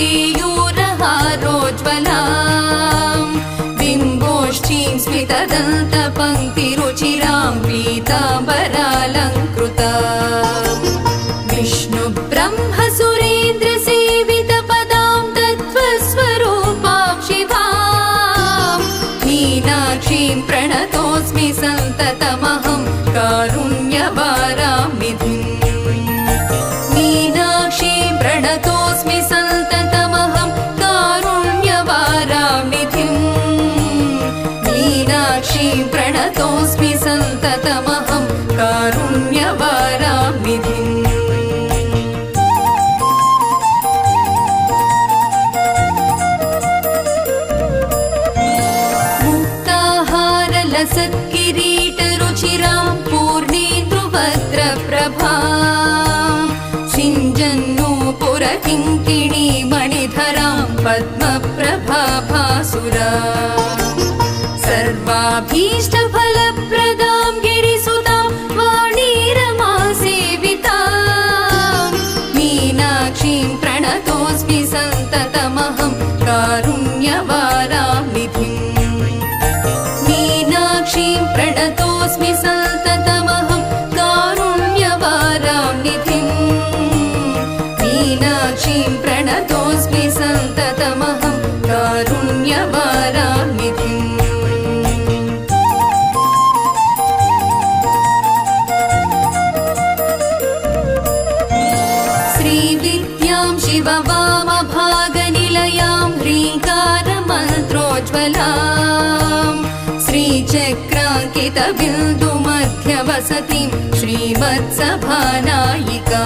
केयूरहारोज्ज्वलां बिम्बोष्ठीं स्मितदन्तपङ्क्तिरुचिरां पीताम्बरालङ्कृता विष्णुब्रह्मसुरेन्द्रसेवितपदां तत्त्वस्वरूपां शिवां मीनाक्षीं प्रणतोऽस्मि सन्ततमहं कारुण्यवारामिधिम् मीनाक्षीं प्रणतोऽस्मि सन्ततमहं कारुण्यवारामिधिम् मीनाक्षीं प्रणतोऽस्मि सन्ततमहं कारुण्यवारामिधिम् सत्किरीटरुचिरां पूर्णेन्दुवक्त्रप्रभां सिञ्जन्नूपुरकिङ्किणी मणिधरां पद्मप्रभाभासुरां सर्वाभीष्टफलप्रदां गिरिसुतां वाणीरमासेवितां मीनाक्षीं प्रणतोऽस्मि सन्ततमहं कारुण्यवारामिधिम् मीनाक्षीं प्रणतोऽस्मि सन्ततमहं कारुण्यवारामिधिम् मीनाक्षीं प्रणतोऽस्मि सन्ततमहं कारुण्यवारामिधिम् श्रीविद्यां शिववामभागनिलयां ह्रीङ्कारमन्त्रोज्ज्वलां श्रीचक्राङ्कितबिन्दुमध्यवसतिं श्रीमत्सभानायिका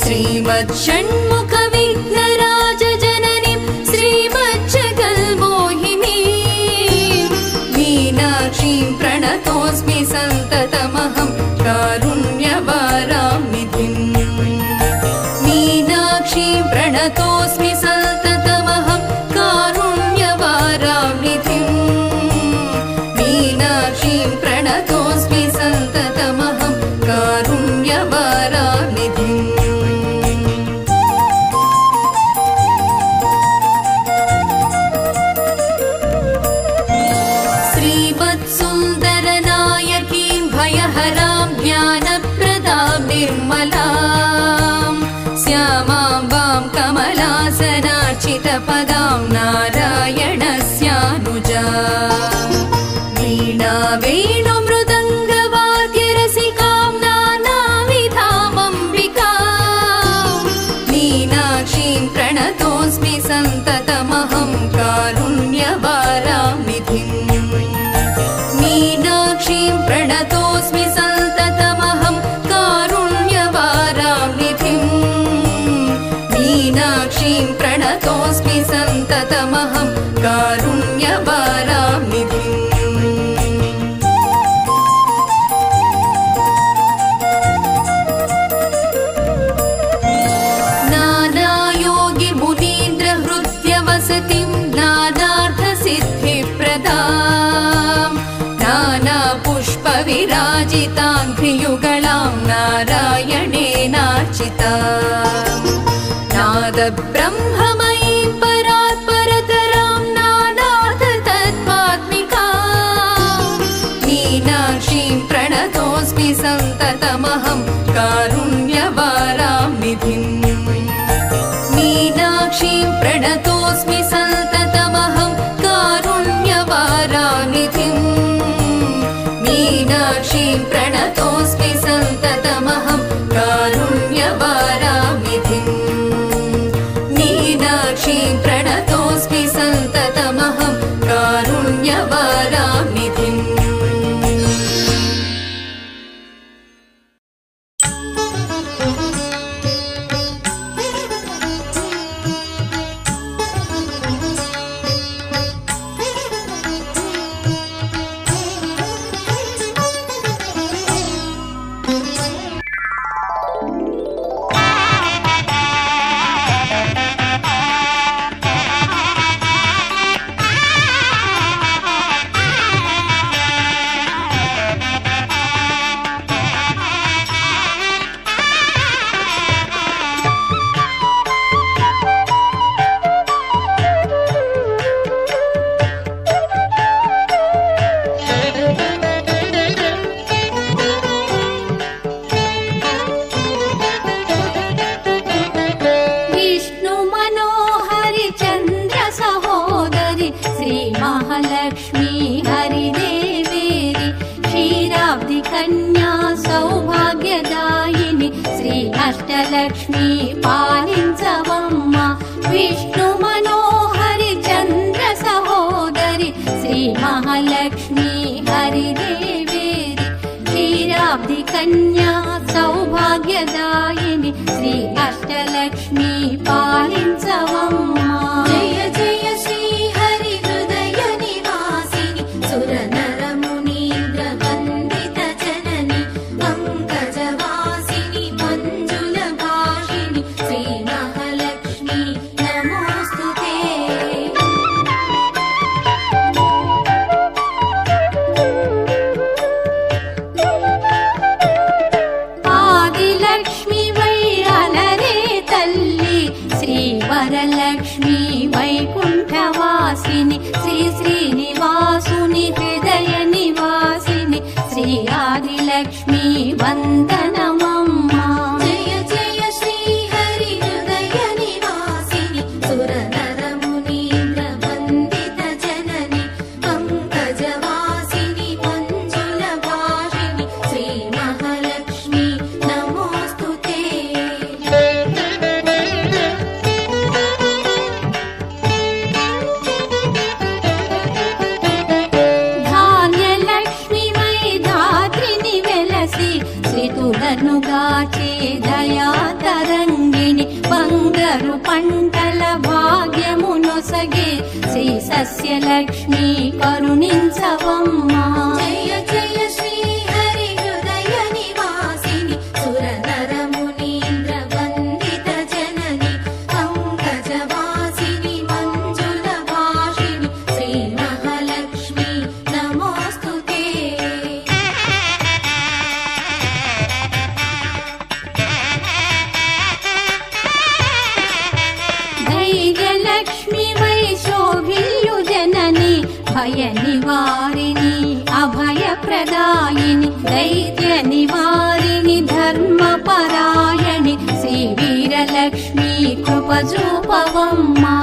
श्रीमच्छण्मुखविघ्नराजजननीं श्रीमज्जगन्मोहिनीं मीनाक्षीं प्रणतोऽस्मि सन्ततमहं कारुण्यवारामिधिम् मीनाक्षीं प्रणतोऽस्मि सन्ततमहं कारुण्यवारामिधिम् मीनाक्षीं प्रणतोऽस्मि सन्ततमहं कारुण्यवारामिधिम् श्रीमत्सुन्दरनायकीं भयहरां ज्ञानप्रदां निर्मलां श्यामाम्बां कमलासनार्चितपदां नारायणस्यानुजां वीणावेणुमृदङ्गवाद्यरसिकां नानाविधामम्बिकां मीनाक्षीं प्रणतोऽस्मि सन्ततमहं कारुण्यवारामिधिम् मीनाक्षीं प्रणतोऽस्मि सन्ततमहं कारुण्यवारामिधिम् मीनाक्षीं प्रणतोऽस्मि सन्ततमहं कारुण्यवारामिधिम् नानायोगिमुनीन्द्रहृद्यवसतिं नानार्थसिद्धिप्रदां नानापुष्पविराजिताङ्घ्रियुगलां नारायणेनार्चितां नादब्रह्ममयीं परात्परतरां नानार्थतत्त्वात्मिकां मीनाक्षीं प्रणतोऽस्मि सन्ततमहं कारुण्यवारामिधिम् मीनाक्षीं प्रणतोऽस्मि सन्ततमहं कारुण्यवारामिधिम् मीनाक्षीं प्रणतोऽस्मि सन्ततमहं कारुण्यवारामिधिम् मीनाक्षीं प्रणतोऽस्मि सन्ततमहं कारुण्यवारामिधिम् विष्णु मनोहरि चन्द्र सहोदरि श्री महालक्ष्मी हरिदेवेरि क्षीराब्धि कन्या सौभाग्यदायिनि श्री अष्टलक्ष्मी पालिंचवम्मा जय जय श्री हरि हृदय निवासिनि सुर नर मुनीन्द्र वन्दित जननि पंकजवासिनि मंजुल भाषिणि श्री महालक्ष्मी नमोस्तुते आदिलक्ष्मी वै अलरे तल्ली श्री वरलक्ष्मी वैकुण्ठवासिनि श्री श्रीनिवासुनि हृदय निवासिनि श्री आदिलक्ष्मी वन्दनमम्मा जय जय श्री हरि हृदय निवासिनि सुर नर मुनीन्द्र वन्दित जननि पंकजवासिनि मंजुल भाषिणि श्री महालक्ष्मी नमोस्तुते धान्यलक्ष्मी वै धात्रिनि वेलसि శ్రీతులను గాచే దయా తరంగిణి బంగారు పంటల భాగ్యమునొసగే శ్రీ సస్యలక్ష్మి కరుణించవమ్మా जय जय श्री हरि हृदय निवासिनि सुर नर मुनीन्द्र वन्दित जननि पंकजवासिनि मंजुल भाषिणि श्री महालक्ष्मी नमोस्तुते ధైర్యలక్ష్మి వై శోభిల్యు జనని భయ నివారిణి అభయ ప్రదాయిని దైత్య నివారిణి ధర్మ పరాయణి శ్రీ వీరలక్ష్మి కృప చూపవమ్మా